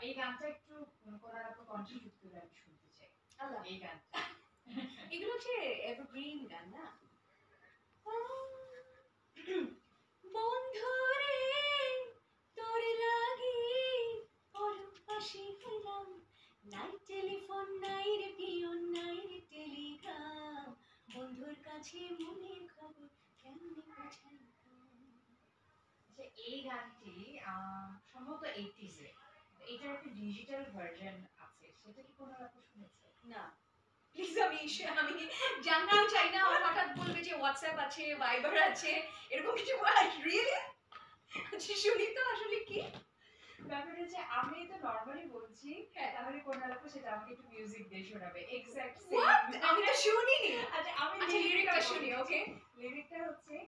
এই গানটা একটু কোনার আপু কন্ট্রিবিউট করে আমি শুনতে চাই। আল্লাহ এই গানটা এগুলো হচ্ছে এভারগ্রিন গান না। বন্ধুরে তোর লাগি পরপাশে হইলাম, নাই টেলিফোন নাই রে পিয়ন নাই রে টেলিগ্রাম, বন্ধুর কাছে মনের খবর কেমনে পৌঁছাইতাম। যে এই গানটি সম্ভবত 80s এ এটার একটা ডিজিটাল ভার্সন আছে, সেটা কি কোনার আপু শুনেছে? না প্লিজ আমি জানতেও চাই না। আমার হঠাৎ বলবে যে হোয়াটসঅ্যাপ আছে ভাইবার আছে এরকম কিছু রিয়েলি আচ্ছা শুনি তো আসলে কি ব্যাপার হচ্ছে আমি তো নরমালি বলছি, হ্যাঁ তাহলে কোনার আপু সেটা আমাকে একটু মিউজিক দিয়ে শোনাবে এক্স্যাক্ট হোয়াট আমি তো শুনিনি। আচ্ছা আমি আচ্ছা লিরিকটা শুনি ওকে লিরিকটা হচ্ছে